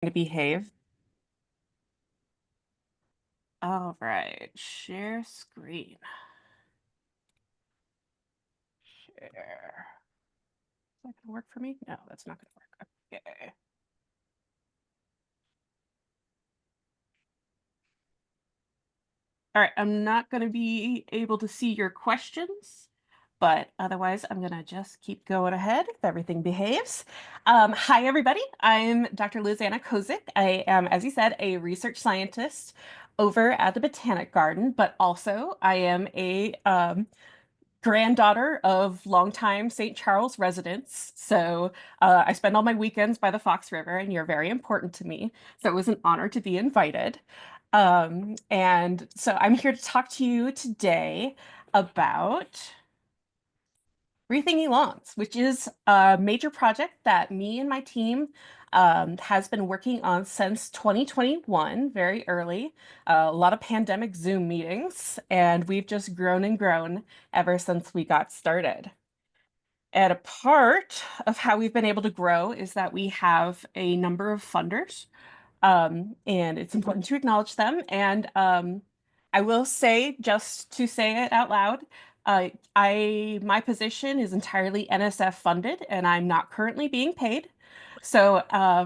To behave. All right, share screen. Share. Is that gonna work for me? No, that's not gonna work. Okay. All right, I'm not gonna be able to see your questions, but otherwise I'm gonna just keep going ahead if everything behaves. Hi, everybody. I'm Dr. Lizanna Kozik. I am, as you said, a research scientist over at the Botanic Garden, but also I am a granddaughter of longtime St. Charles residents. So I spend all my weekends by the Fox River, and you're very important to me. So it was an honor to be invited. And so I'm here to talk to you today about rethinking lawns, which is a major project that me and my team has been working on since 2021, very early. A lot of pandemic Zoom meetings, and we've just grown and grown ever since we got started. And a part of how we've been able to grow is that we have a number of funders, and it's important to acknowledge them. And I will say, just to say it out loud, my position is entirely NSF funded, and I'm not currently being paid. So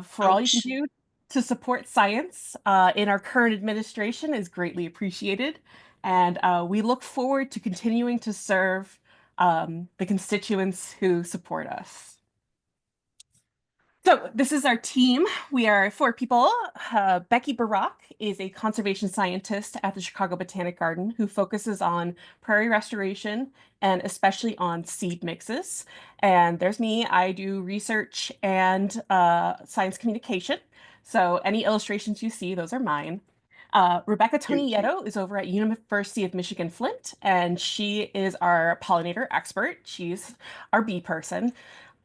for all you can Ouch. do to support science in our current administration is greatly appreciated. And we look forward to continuing to serve the constituents who support us. So this is our team. We are four people. Becky Barak is a conservation scientist at the Chicago Botanic Garden who focuses on prairie restoration and especially on seed mixes. And there's me. I do research and science communication. So any illustrations you see, those are mine. Rebecca Cute. Tonietto is over at University of Michigan Flint, and she is our pollinator expert. She's our bee person.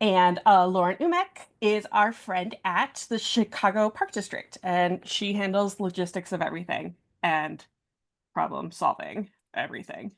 And Lauren Umek is our friend at the Chicago Park District, and she handles logistics of everything and problem solving everything.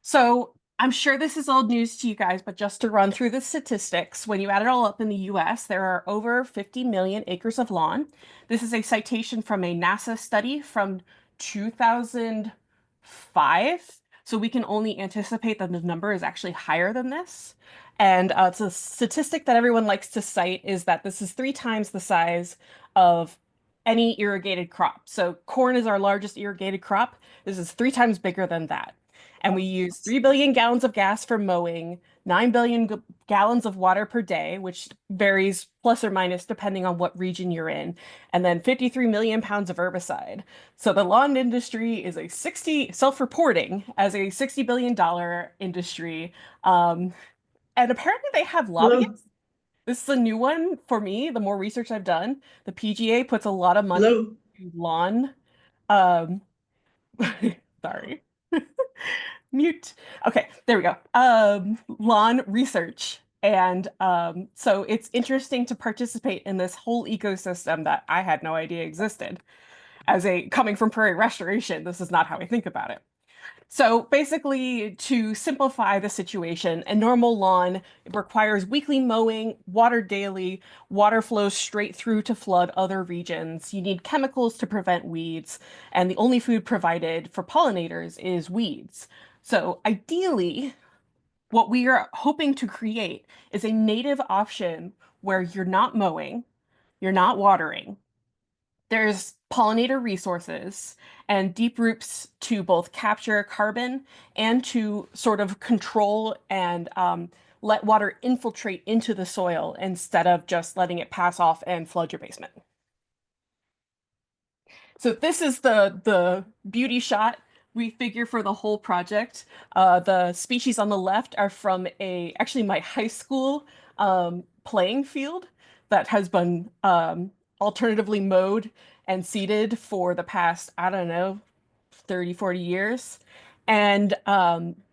So I'm sure this is old news to you guys, but just to run through the statistics, when you add it all up in the US, there are over 50 million acres of lawn. This is a citation from a NASA study from 2005. So we can only anticipate that the number is actually higher than this. And it's a statistic that everyone likes to cite is that this is three times the size of any irrigated crop. So corn is our largest irrigated crop. This is three times bigger than that. And we use 3 billion gallons of gas for mowing, 9 billion gallons of water per day, which varies plus or minus depending on what region you're in, and then 53 million pounds of herbicide. So the lawn industry is a 60, self-reporting as a $60 billion industry. Um, and apparently they have Hello. lobbyists. This is a new one for me. The more research I've done, the PGA puts a lot of money Hello. into lawn. Um, sorry. Mute. Okay, there we go. Lawn research. And so it's interesting to participate in this whole ecosystem that I had no idea existed. As a coming from prairie restoration, this is not how I think about it. So basically, to simplify the situation, a normal lawn requires weekly mowing, water daily, water flows straight through to flood other regions. You need chemicals to prevent weeds, and the only food provided for pollinators is weeds. So ideally, what we are hoping to create is a native option where you're not mowing, you're not watering, there's pollinator resources and deep roots to both capture carbon and to sort of control and let water infiltrate into the soil instead of just letting it pass off and flood your basement. So this is the beauty shot we figure for the whole project. The species on the left are from actually my high school playing field that has been alternatively mowed and seeded for the past, I don't know, 30, 40 years. And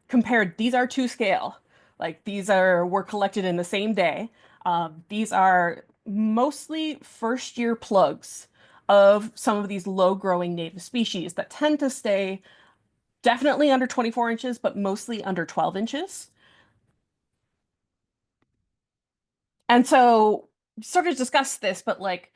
compared, these are to scale. Like were collected in the same day. These are mostly first year plugs of some of these low growing native species that tend to stay definitely under 24 inches, but mostly under 12 inches. And so sort of discuss this, but like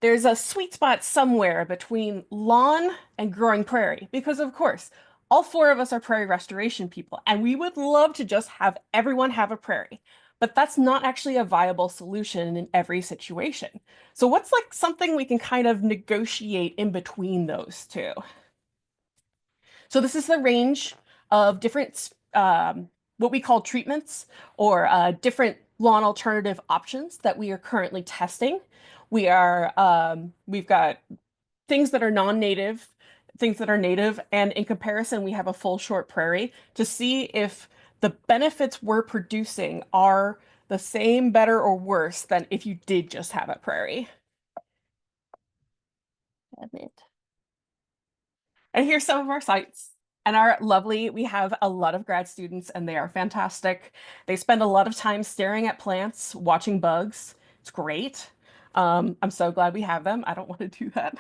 there's a sweet spot somewhere between lawn and growing prairie because, of course, all four of us are prairie restoration people, and we would love to just have everyone have a prairie. But that's not actually a viable solution in every situation. So, what's like something we can kind of negotiate in between those two? So this is the range of different what we call treatments or different lawn alternative options that we are currently testing. We've got things that are non-native, things that are native, and in comparison, we have a full short prairie to see if the benefits we're producing are the same, better, or worse than if you did just have a prairie. Admit. And here's some of our sites. And our lovely, we have a lot of grad students and they are fantastic. They spend a lot of time staring at plants, watching bugs. It's great. I'm so glad we have them. I don't want to do that.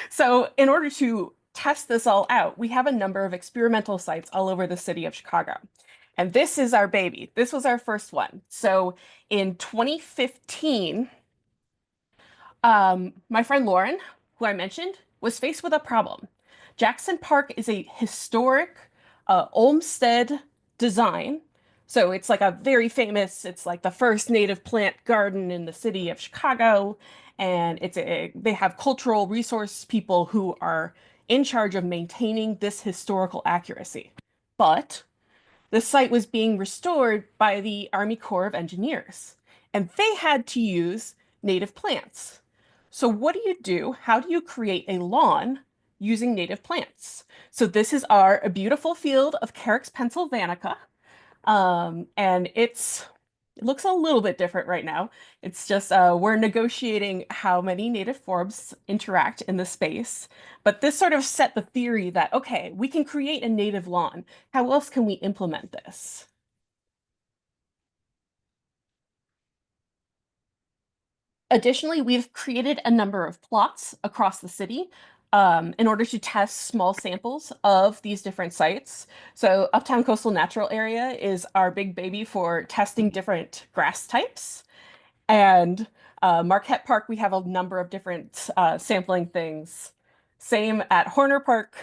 So, in order to test this all out, we have a number of experimental sites all over the city of Chicago. And this is our baby. This was our first one. So, in 2015, my friend Lauren, who I mentioned, was faced with a problem. Jackson Park is a historic Olmsted design. So it's like a very famous, it's like the first native plant garden in the city of Chicago. And they have cultural resource people who are in charge of maintaining this historical accuracy. But the site was being restored by the Army Corps of Engineers, and they had to use native plants. So, what do you do? How do you create a lawn using native plants? So, this is a beautiful field of Carex pennsylvanica, and it looks a little bit different right now. It's just we're negotiating how many native forms interact in the space. But this sort of set the theory that, okay, we can create a native lawn. How else can we implement this? Additionally, we've created a number of plots across the city in order to test small samples of these different sites. So Uptown Coastal Natural Area is our big baby for testing different grass types. And Marquette Park, we have a number of different sampling things. Same at Horner Park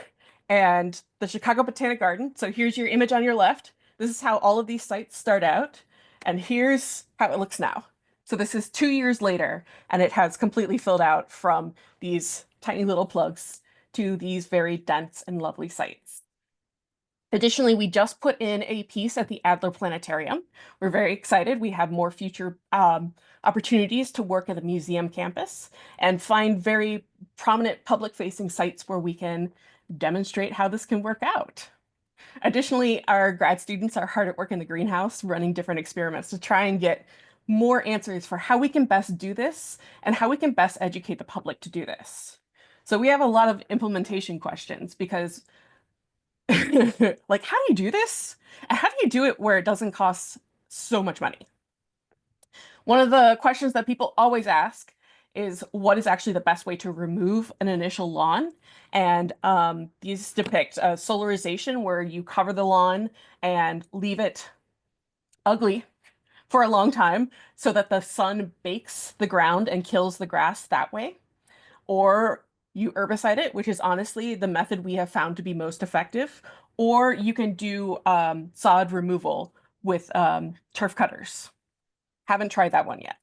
and the Chicago Botanic Garden. So here's your image on your left. This is how all of these sites start out. And here's how it looks now. So this is 2 years later, and it has completely filled out from these tiny little plugs to these very dense and lovely sites. Additionally, we just put in a piece at the Adler Planetarium. We're very excited. We have more future opportunities to work at the museum campus and find very prominent public-facing sites where we can demonstrate how this can work out. Additionally, our grad students are hard at work in the greenhouse running different experiments to try and get more answers for how we can best do this and how we can best educate the public to do this. So we have a lot of implementation questions because like, how do you do this? And how do you do it where it doesn't cost so much money? One of the questions that people always ask is what is actually the best way to remove an initial lawn? And these depict solarization, where you cover the lawn and leave it ugly for a long time so that the sun bakes the ground and kills the grass that way. Or you herbicide it, which is honestly the method we have found to be most effective. Or you can do sod removal with turf cutters. Haven't tried that one yet.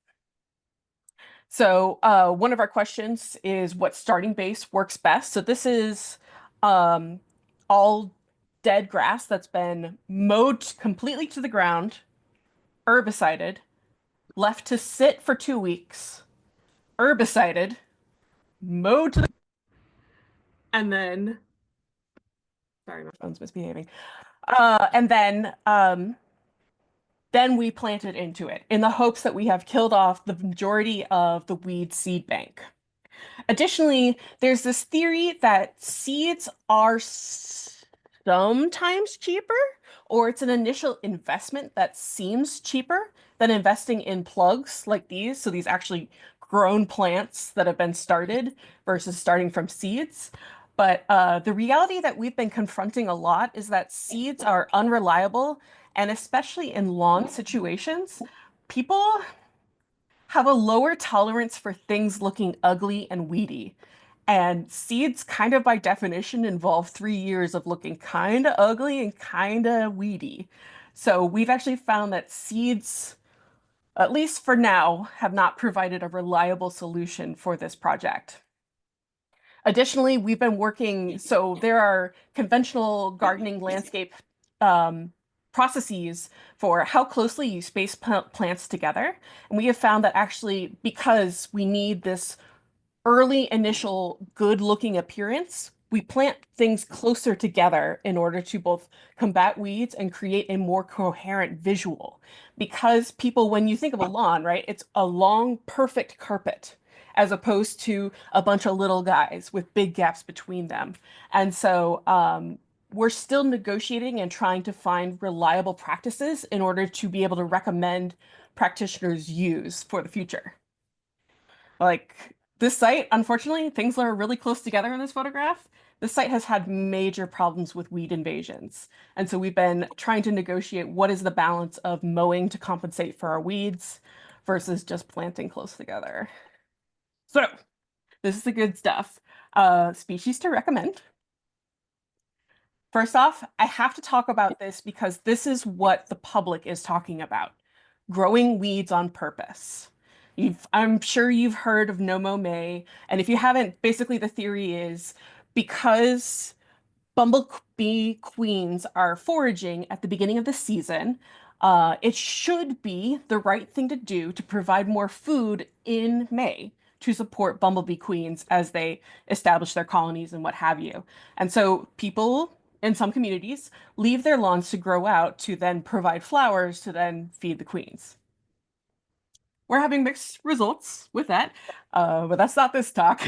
So one of our questions is what starting base works best. So this is all dead grass that's been mowed completely to the ground, herbicided, left to sit for 2 weeks, herbicided, mowed to the, and then, sorry, my phone's misbehaving. And then we planted into it in the hopes that we have killed off the majority of the weed seed bank. Additionally, there's this theory that seeds are sometimes cheaper, or it's an initial investment that seems cheaper than investing in plugs like these. So these actually grown plants that have been started versus starting from seeds. But the reality that we've been confronting a lot is that seeds are unreliable, and especially in lawn situations, people have a lower tolerance for things looking ugly and weedy. And seeds, kind of by definition, involve 3 years of looking kind of ugly and kind of weedy. So we've actually found that seeds, at least for now, have not provided a reliable solution for this project. Additionally, we've been working, so there are conventional gardening landscape um, processes for how closely you space plants together. And we have found that actually, because we need this early initial good looking appearance, we plant things closer together in order to both combat weeds and create a more coherent visual. Because people, when you think of a lawn, right, it's a long, perfect carpet as opposed to a bunch of little guys with big gaps between them. And so we're still negotiating and trying to find reliable practices in order to be able to recommend practitioners use for the future. Like this site, unfortunately, things are really close together in this photograph. This site has had major problems with weed invasions. And so we've been trying to negotiate what is the balance of mowing to compensate for our weeds versus just planting close together. So this is the good stuff. Species to recommend. First off, I have to talk about this because this is what the public is talking about. Growing weeds on purpose. I'm sure you've heard of No Mow May, and if you haven't, basically the theory is because bumblebee queens are foraging at the beginning of the season, it should be the right thing to do to provide more food in May to support bumblebee queens as they establish their colonies and what have you. And so people in some communities leave their lawns to grow out to then provide flowers to then feed the queens. We're having mixed results with that, but that's not this talk.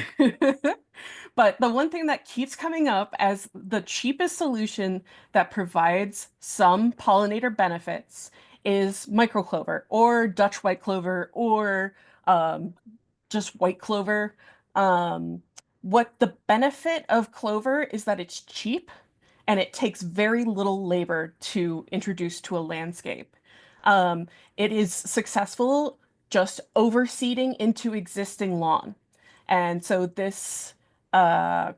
But the one thing that keeps coming up as the cheapest solution that provides some pollinator benefits is microclover or Dutch white clover or um, just white clover. Um, what the benefit of clover is that it's cheap and it takes very little labor to introduce to a landscape. It is successful just overseeding into existing lawn. And so this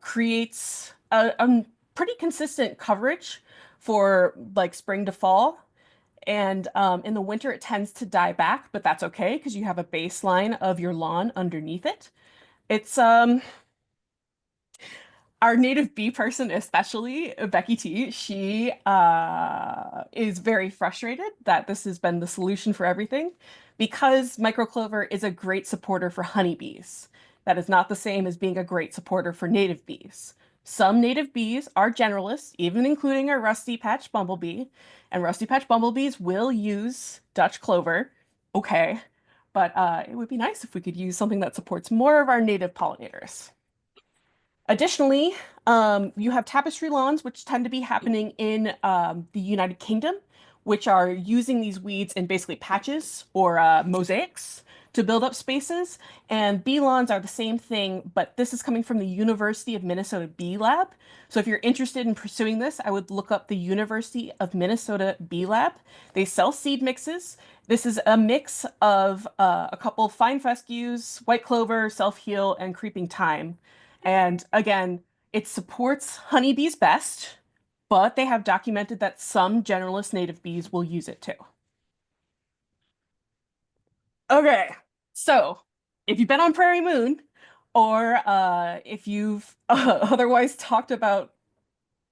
creates a pretty consistent coverage for like spring to fall. And in the winter, it tends to die back, but that's okay because you have a baseline of your lawn underneath it. It's our native bee person, especially Becky T, she is very frustrated that this has been the solution for everything because microclover is a great supporter for honeybees. That is not the same as being a great supporter for native bees. Some native bees are generalists, even including our rusty patch bumblebee, and rusty patch bumblebees will use Dutch clover. Okay, but it would be nice if we could use something that supports more of our native pollinators. Additionally, you have tapestry lawns, which tend to be happening in the United Kingdom, which are using these weeds in basically patches or mosaics to build up spaces. And bee lawns are the same thing, but this is coming from the University of Minnesota Bee Lab. So if you're interested in pursuing this, I would look up the University of Minnesota Bee Lab. They sell seed mixes. This is a mix of a couple fine fescues, white clover, self-heal, and creeping thyme. And again, it supports honeybees best, but they have documented that some generalist native bees will use it too. Okay, so if you've been on Prairie Moon, or if you've otherwise talked about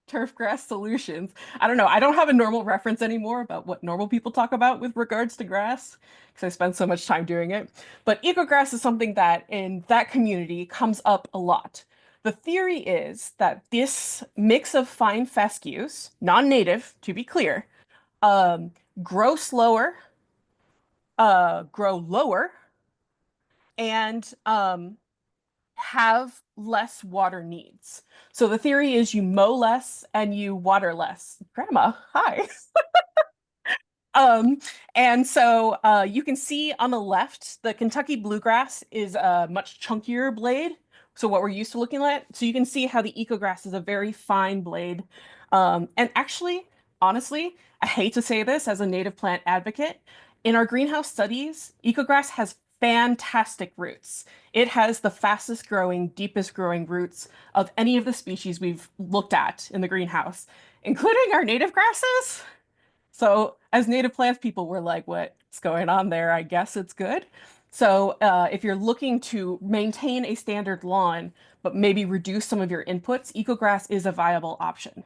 turf grass solutions. I don't know. I don't have a normal reference anymore about what normal people talk about with regards to grass because I spend so much time doing it. But ecograss is something that in that community comes up a lot. The theory is that this mix of fine fescues, non-native to be clear, um, grow slower, grow lower, and have less water needs. So the theory is you mow less and you water less. Grandma, hi. Um, and so you can see on the left, the Kentucky bluegrass is a much chunkier blade. So what we're used to looking at. So you can see how the ecograss is a very fine blade. And actually, honestly, I hate to say this as a native plant advocate, in our greenhouse studies, ecograss has fantastic roots. It has the fastest growing, deepest growing roots of any of the species we've looked at in the greenhouse, including our native grasses. So, as native plants people, we're like, what's going on there? I guess it's good. So, if you're looking to maintain a standard lawn, but maybe reduce some of your inputs, ecograss is a viable option.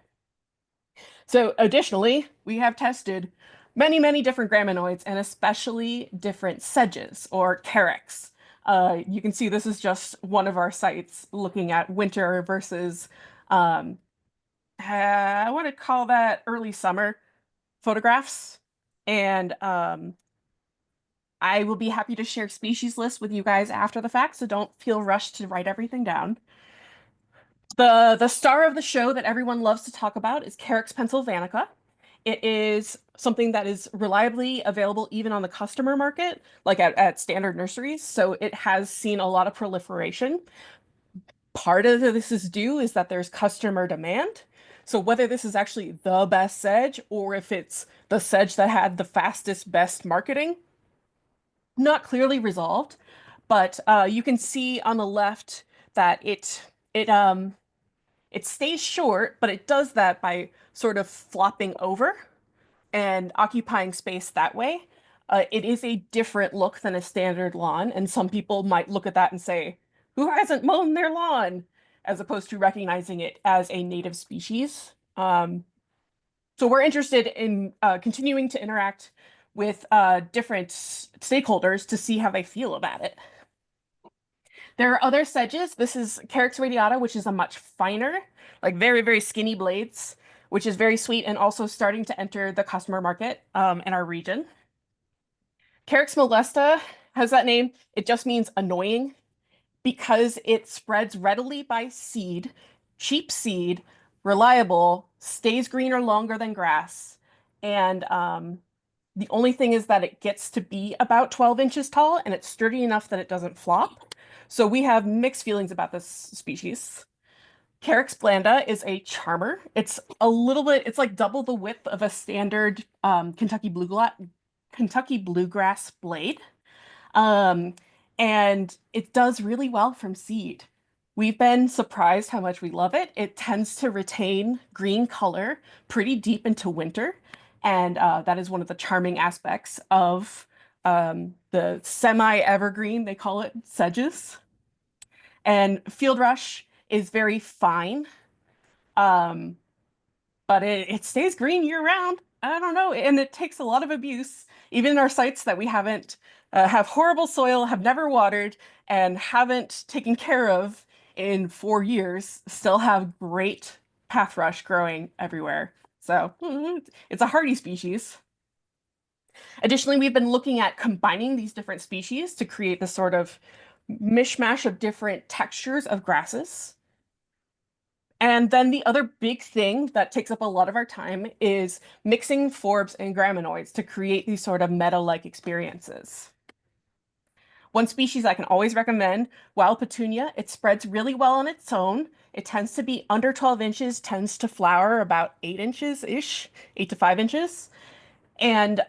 So, additionally, we have tested many, many different graminoids and especially different sedges or carex. You can see this is just one of our sites looking at winter versus, um, I want to call that early summer photographs. And I will be happy to share species lists with you guys after the fact, so don't feel rushed to write everything down. The star of the show that everyone loves to talk about is Carex pennsylvanica. It is something that is reliably available even on the customer market, like at standard nurseries. So it has seen a lot of proliferation. Part of this is due is that there's customer demand. So whether this is actually the best sedge or if it's the sedge that had the fastest, best marketing, not clearly resolved. But you can see on the left that it it stays short, but it does that by sort of flopping over and occupying space that way. It is a different look than a standard lawn, and some people might look at that and say, "Who hasn't mown their lawn?" as opposed to recognizing it as a native species. So we're interested in continuing to interact with different stakeholders to see how they feel about it. There are other sedges. This is Carex radiata, which is a much finer, like very, very skinny blades, which is very sweet and also starting to enter the customer market in our region. Carex molesta has that name. It just means annoying because it spreads readily by seed, cheap seed, reliable, stays greener longer than grass, and the only thing is that it gets to be about 12 inches tall and it's sturdy enough that it doesn't flop. So we have mixed feelings about this species. Carex blanda is a charmer. It's a little bit, it's like double the width of a standard Kentucky bluegrass blade. Um, and it does really well from seed. We've been surprised how much we love it. It tends to retain green color pretty deep into winter, and that is one of the charming aspects of the semi-evergreen, they call it, sedges. And field rush is very fine, um, but it stays green year round. I don't know, and it takes a lot of abuse. Even in our sites that we haven't have horrible soil, have never watered, and haven't taken care of in 4 years, still have great path rush growing everywhere. So it's a hardy species. Additionally, we've been looking at combining these different species to create this sort of mishmash of different textures of grasses. And then the other big thing that takes up a lot of our time is mixing forbs and graminoids to create these sort of meta-like experiences. One species I can always recommend, wild petunia. It spreads really well on its own. It tends to be under 12 inches, tends to flower about 8 inches-ish, 8 to 5 inches. And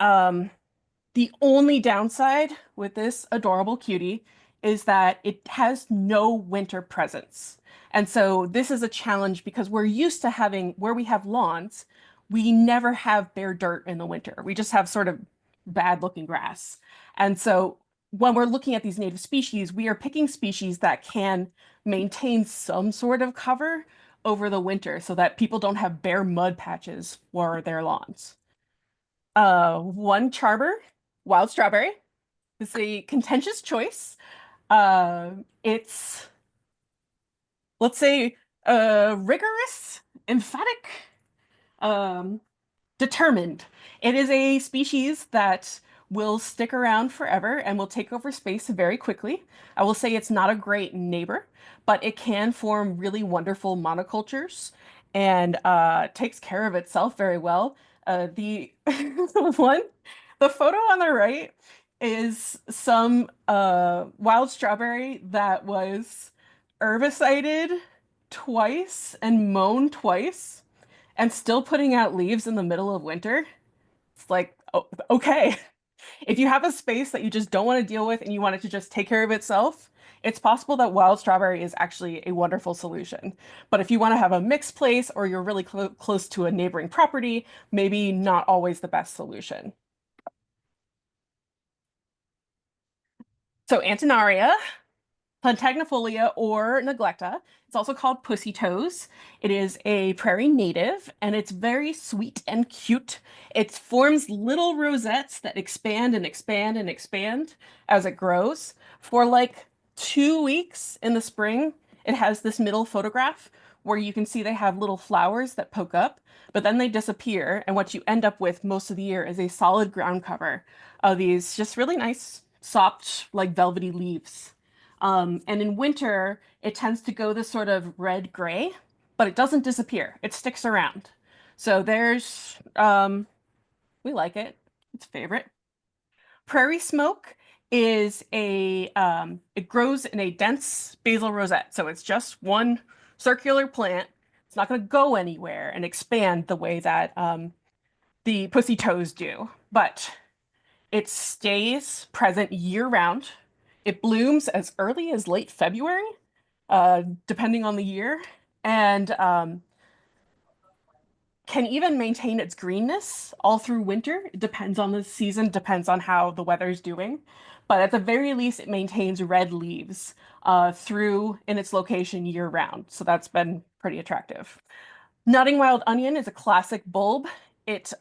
the only downside with this adorable cutie is that it has no winter presence. And so this is a challenge because we're used to having, where we have lawns, we never have bare dirt in the winter. We just have sort of bad looking grass. And so when we're looking at these native species, we are picking species that can maintain some sort of cover over the winter so that people don't have bare mud patches for their lawns. One charmer, wild strawberry, is a contentious choice. It's, let's say, rigorous, emphatic, um, determined. It is a species that will stick around forever and will take over space very quickly. I will say it's not a great neighbor, but it can form really wonderful monocultures and takes care of itself very well. The one, the photo on the right is some wild strawberry that was herbicided twice and mown twice and still putting out leaves in the middle of winter. It's like, oh, okay. If you have a space that you just don't want to deal with and you want it to just take care of itself, it's possible that wild strawberry is actually a wonderful solution. But if you want to have a mixed place or you're really close to a neighboring property, maybe not always the best solution. So Antenaria, Plantagnifolia or neglecta. It's also called pussy toes. It is a prairie native and it's very sweet and cute. It forms little rosettes that expand and expand and expand as it grows. For like 2 weeks in the spring, it has this middle photograph where you can see they have little flowers that poke up, but then they disappear. And what you end up with most of the year is a solid ground cover of these just really nice, soft, like velvety leaves. And in winter, it tends to go this sort of red gray, but it doesn't disappear. It sticks around. So we like it. It's a favorite. Prairie smoke is it grows in a dense basal rosette. So it's just one circular plant. It's not going to go anywhere and expand the way that the pussy toes do. But it stays present year round. It blooms as early as late February, depending on the year, and can even maintain its greenness all through winter. It depends on the season, depends on how the weather's doing. But at the very least, it maintains red leaves through in its location year round. So that's been pretty attractive. Nutting wild onion is a classic bulb. It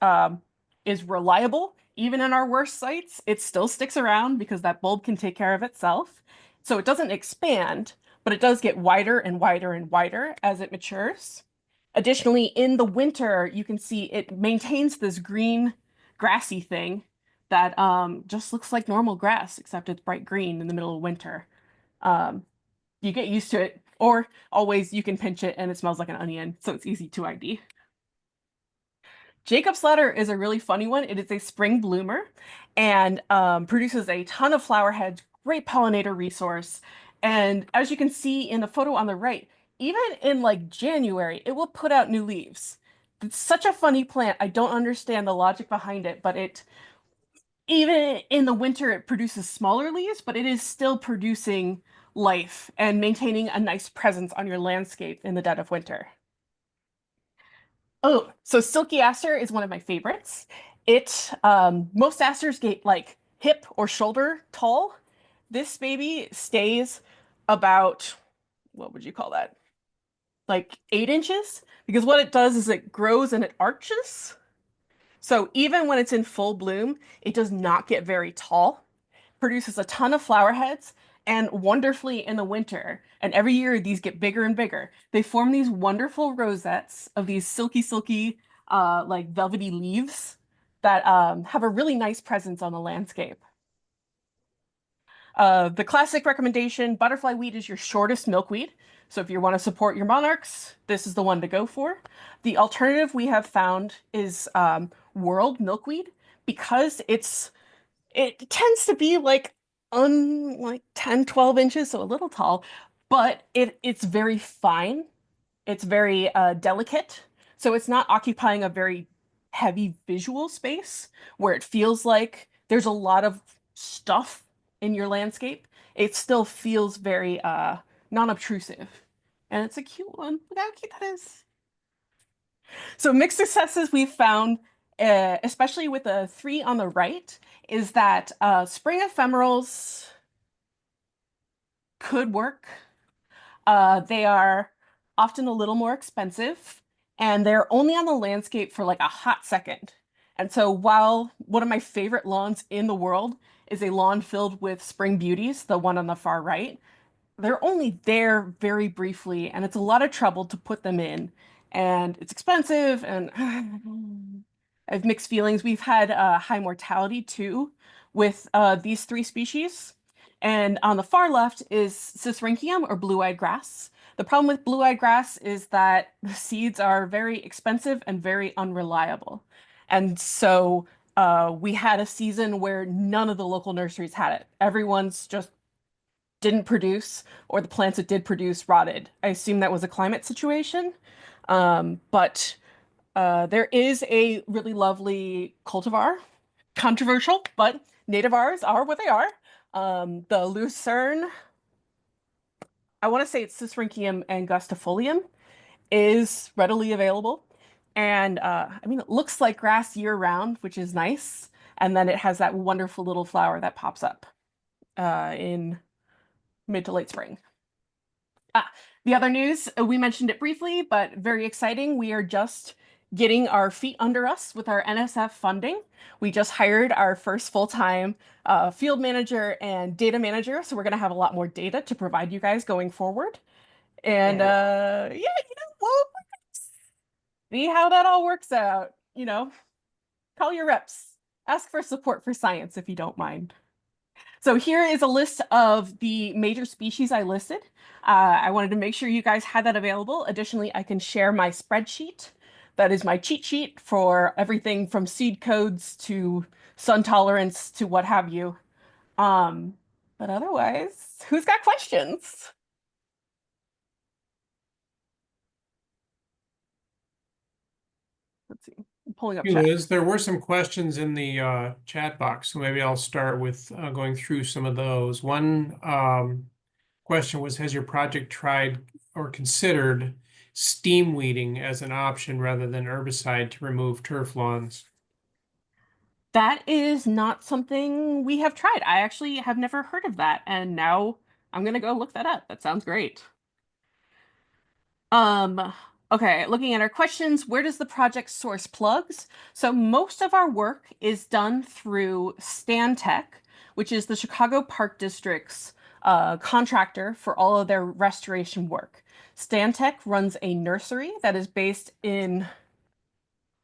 is reliable. Even in our worst sites, it still sticks around because that bulb can take care of itself. So it doesn't expand, but it does get wider and wider and wider as it matures. Additionally, in the winter, you can see it maintains this green, grassy thing that just looks like normal grass, except it's bright green in the middle of winter. Um, you get used to it, or always you can pinch it and it smells like an onion, so it's easy to ID. Jacob's ladder is a really funny one. It is a spring bloomer and produces a ton of flower heads, great pollinator resource. And as you can see in the photo on the right, even in like January, it will put out new leaves. It's such a funny plant. I don't understand the logic behind it, but it even in the winter it produces smaller leaves, but it is still producing life and maintaining a nice presence on your landscape in the dead of winter. Oh, so Silky Aster is one of my favorites. Most asters get like hip or shoulder tall. This baby stays about, what would you call that? Like 8 inches? Because what it does is it grows and it arches. So even when it's in full bloom, it does not get very tall, produces a ton of flower heads, and wonderfully in the winter. And every year these get bigger and bigger. They form these wonderful rosettes of these silky, silky, like velvety leaves that have a really nice presence on the landscape. The classic recommendation, butterfly weed is your shortest milkweed. So if you want to support your monarchs, this is the one to go for. The alternative we have found is world milkweed because it tends to be like 10, 12 inches, so a little tall, but it's very fine. It's very delicate. So it's not occupying a very heavy visual space where it feels like there's a lot of stuff in your landscape. It still feels very non-obtrusive. And it's a cute one. Look how cute that is. So mixed successes we've found, especially with the three on the right, is that spring ephemerals could work. They are often a little more expensive, and they're only on the landscape for like a hot second. And so while one of my favorite lawns in the world is a lawn filled with spring beauties, the one on the far right, they're only there very briefly, and it's a lot of trouble to put them in. And it's expensive, and I have mixed feelings. We've had high mortality too with these three species. And on the far left is Sisyrinchium or blue-eyed grass. The problem with blue-eyed grass is that the seeds are very expensive and very unreliable. And so we had a season where none of the local nurseries had it. Everyone's just didn't produce, or the plants that did produce rotted. I assume that was a climate situation. But there is a really lovely cultivar Controversial, but native R's are what they are. The lucerne, I want to say it's Cicericium angustifolium, is readily available. And I mean, it looks like grass year round, which is nice. And then it has that wonderful little flower that pops up in mid to late spring. Ah, the other news, we mentioned it briefly, but very exciting. We are just getting our feet under us with our NSF funding. We just hired our first full-time field manager and data manager, so we're going to have a lot more data to provide you guys going forward. And yeah, we'll see how that all works out. Call your reps. Ask for support for science if you don't mind. So here is a list of the major species I listed. I wanted to make sure you guys had that available. Additionally, I can share my spreadsheet. That is my cheat sheet for everything from seed codes to sun tolerance to what have you. Um, but otherwise, who's got questions? Let's see. I'm pulling up Hey, chat. Liz, there were some questions in the chat box, so maybe I'll start with going through some of those. One question was, has your project tried or considered steam weeding as an option rather than herbicide to remove turf lawns? That is not something we have tried. I actually have never heard of that, and now I'm gonna go look that up. That sounds great. Um, okay, looking at our questions, where does the project source plugs? So most of our work is done through Stantec, which is the Chicago Park District's contractor for all of their restoration work. Stantec runs a nursery that is based in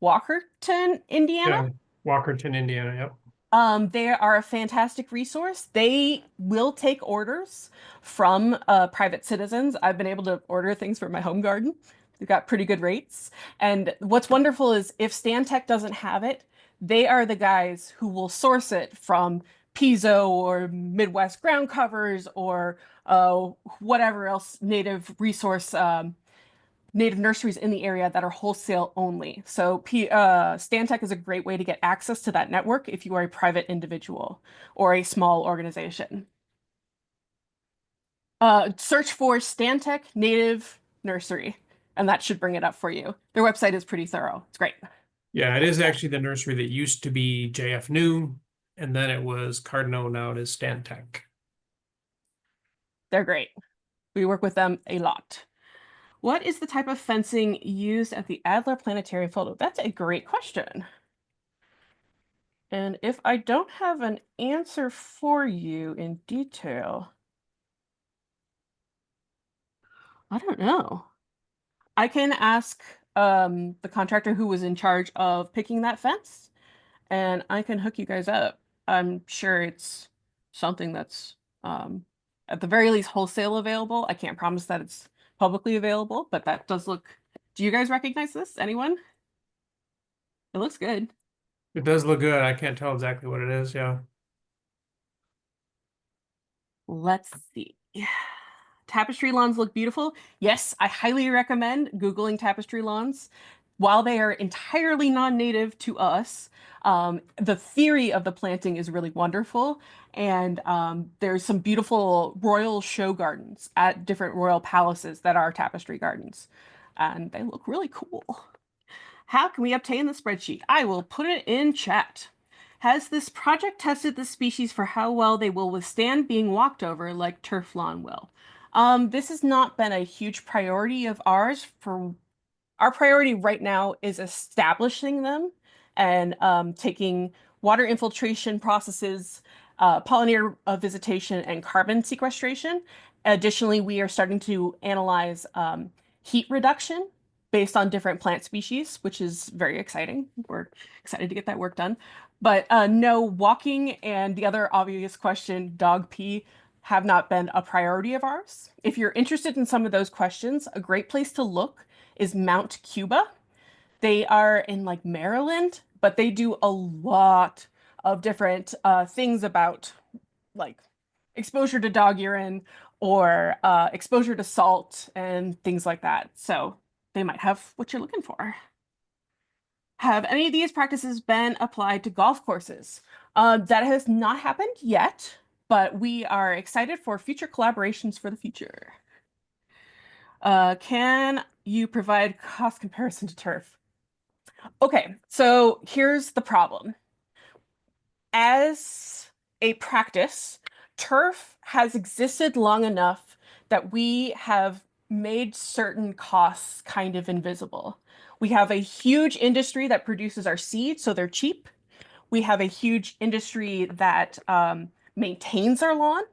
Walkerton, Indiana. Yeah, Walkerton, Indiana. Yep. They are a fantastic resource. They will take orders from private citizens. I've been able to order things for my home garden. They've got pretty good rates. And what's wonderful is if Stantec doesn't have it, they are the guys who will source it from Pizzo or Midwest ground covers or whatever else native nurseries in the area that are wholesale only. So Stantec is a great way to get access to that network if you are a private individual or a small organization. Search for Stantec Native Nursery, and that should bring it up for you. Their website is pretty thorough. It's great. Yeah, it is actually the nursery that used to be JF New, and then it was Cardinal, now it is Stantec. They're great. We work with them a lot. What is the type of fencing used at the Adler Planetarium photo? That's a great question. And if I don't have an answer for you in detail, I don't know. I can ask the contractor who was in charge of picking that fence, and I can hook you guys up. I'm sure it's something that's at the very least wholesale available. I can't promise that it's publicly available, but that does look. Do you guys recognize this? Anyone? It looks good. It does look good. I can't tell exactly what it is. Yeah. Let's see. Tapestry lawns look beautiful. Yes, I highly recommend Googling tapestry lawns. While they are entirely non-native to us, the theory of the planting is really wonderful. And there's some beautiful royal show gardens at different royal palaces that are tapestry gardens. And they look really cool. How can we obtain the spreadsheet? I will put it in chat. Has this project tested the species for how well they will withstand being walked over like turf lawn will? This has not been a huge priority of ours. For our priority right now is establishing them and taking water infiltration processes, pollinator visitation, and carbon sequestration. Additionally, we are starting to analyze heat reduction based on different plant species, which is very exciting. We're excited to get that work done. But no, walking and the other obvious question, dog pee, have not been a priority of ours. If you're interested in some of those questions, a great place to look is Mount Cuba. They are in like Maryland, but they do a lot of different things about like exposure to dog urine or exposure to salt and things like that. So they might have what you're looking for. Have any of these practices been applied to golf courses? That has not happened yet, but we are excited for future collaborations for the future. Can you provide cost comparison to turf? Okay, so here's the problem. As a practice, turf has existed long enough that we have made certain costs kind of invisible. We have a huge industry that produces our seed, so they're cheap. We have a huge industry that maintains our lawn,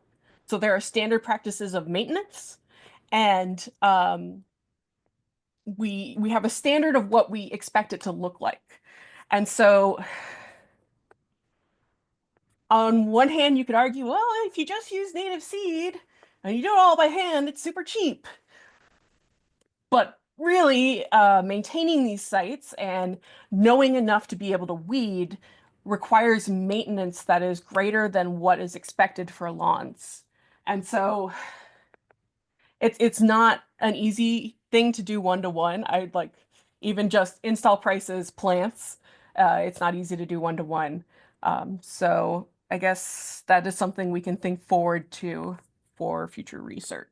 so there are standard practices of maintenance, and we have a standard of what we expect it to look like. And so on one hand, you could argue, well, if you just use native seed and you do it all by hand, it's super cheap. But really, maintaining these sites and knowing enough to be able to weed requires maintenance that is greater than what is expected for lawns. And so it's not an easy thing to do one to one. I'd like even just install prices, plants. It's not easy to do one to one. So I guess that is something we can think forward to for future research.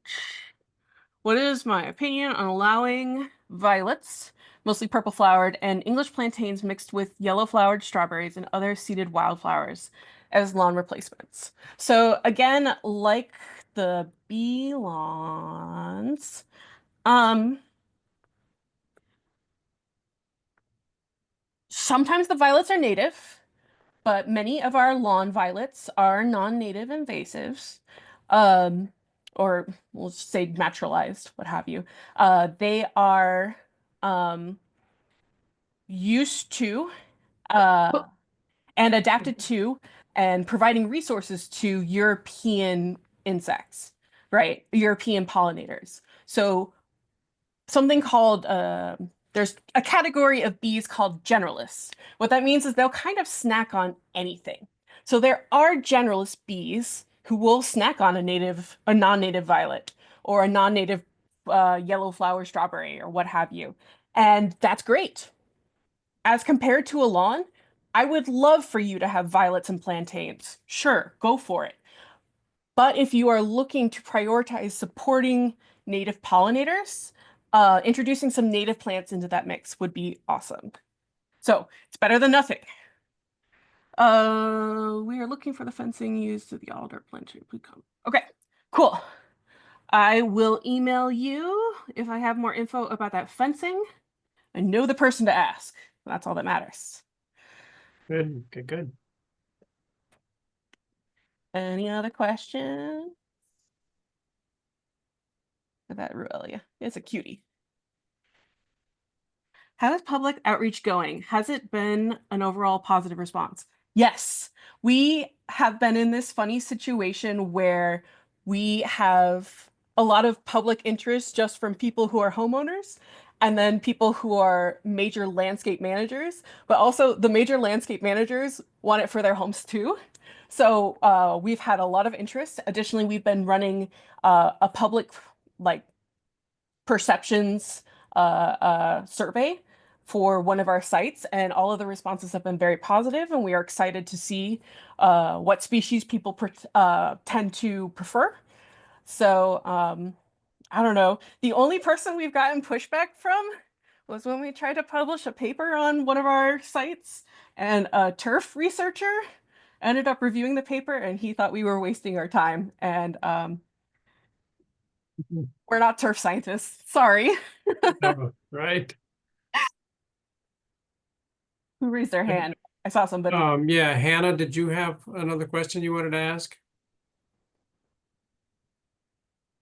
What is my opinion on allowing violets, mostly purple flowered, and English plantains mixed with yellow flowered strawberries and other seeded wildflowers as lawn replacements? So again, like the bee lawns, um, sometimes the violets are native, but many of our lawn violets are non-native invasives, um, or we'll just say naturalized, what have you. They are um, used to uh, and adapted to and providing resources to European insects, right? European pollinators. So something called there's a category of bees called generalists. What that means is they'll kind of snack on anything. So there are generalist bees who will snack on a non-native violet or a non-native yellow flower strawberry or what have you. And that's great. As compared to a lawn, I would love for you to have violets and plantains. Sure, go for it. But if you are looking to prioritize supporting native pollinators, introducing some native plants into that mix would be awesome. So it's better than nothing. We are looking for the fencing used to the alder planting. Okay, cool. I will email you if I have more info about that fencing. I know the person to ask. That's all that matters. Good, good, good. Any other questions? That really is a cutie. How is public outreach going? Has it been an overall positive response? Yes, we have been in this funny situation where we have a lot of public interest just from people who are homeowners and then people who are major landscape managers, but also the major landscape managers want it for their homes too. So we've had a lot of interest. Additionally, we've been running a public like perceptions survey for one of our sites, and all of the responses have been very positive, and we are excited to see what species people tend to prefer. So I don't know. The only person we've gotten pushback from was when we tried to publish a paper on one of our sites, and a turf researcher ended up reviewing the paper, and he thought we were wasting our time. And we're not turf scientists. Sorry. No, right. Who raised their hand? I saw somebody. Yeah, Hannah, did you have another question you wanted to ask?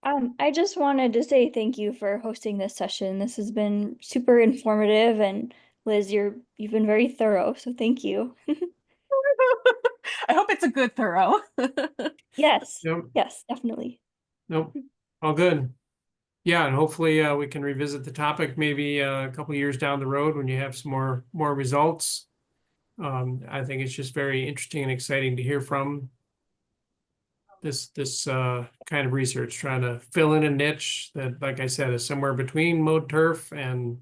I just wanted to say thank you for hosting this session. This has been super informative, and Liz, you've been very thorough, so thank you. I hope it's a good thorough. Yes, Yep, yes, definitely. nope, all good. Yeah, and hopefully we can revisit the topic maybe a couple years down the road when you have some more results. I think it's just very interesting and exciting to hear from this kind of research, trying to fill in a niche that, like I said, is somewhere between mowed turf and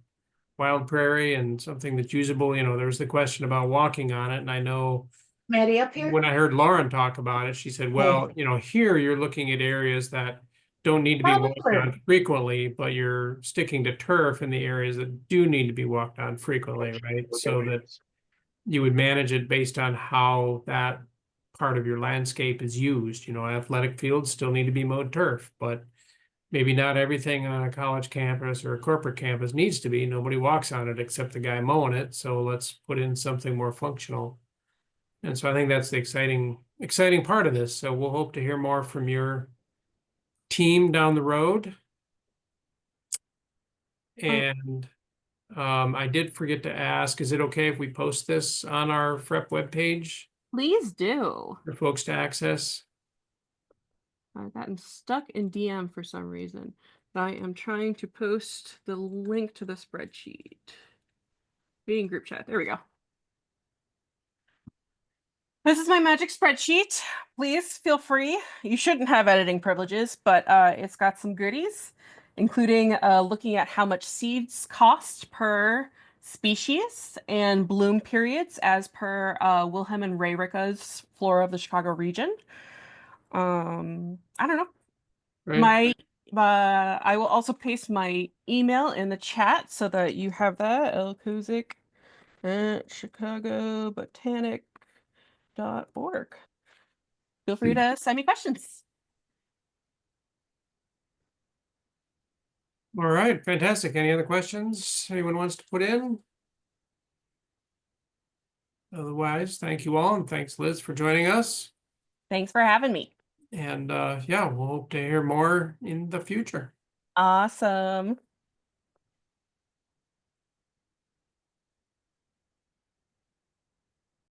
wild prairie and something that's usable. You know, there's the question about walking on it, and I know Maddie up here? when I heard Lauren talk about it, she said, well, you know, here you're looking at areas that don't need to be walked on frequently, but you're sticking to turf in the areas that do need to be walked on frequently, right? So that you would manage it based on how that part of your landscape is used. You know, athletic fields still need to be mowed turf, but maybe not everything on a college campus or a corporate campus needs to be. Nobody walks on it except the guy mowing it. So let's put in something more functional. And so I think that's the exciting part of this. So we'll hope to hear more from your team down the road. And I did forget to ask, is it okay if we post this on our FREP webpage Please do. for folks to access? I've gotten stuck in DM for some reason. I am trying to post the link to the spreadsheet. Meeting group chat. There we go. This is my magic spreadsheet. Please feel free. You shouldn't have editing privileges, but it's got some goodies, including looking at how much seeds cost per species and bloom periods as per Wilhelm and Ray Ricka's Flora of the Chicago region. I don't know. Right. I will also paste my email in the chat so that you have that. Kozik at chicagobotanic.org. Feel free to send me questions. All right, fantastic. Any other questions anyone wants to put in? Otherwise, thank you all, and thanks, Liz, for joining us. Thanks for having me. And yeah, we'll hope to hear more in the future. Awesome.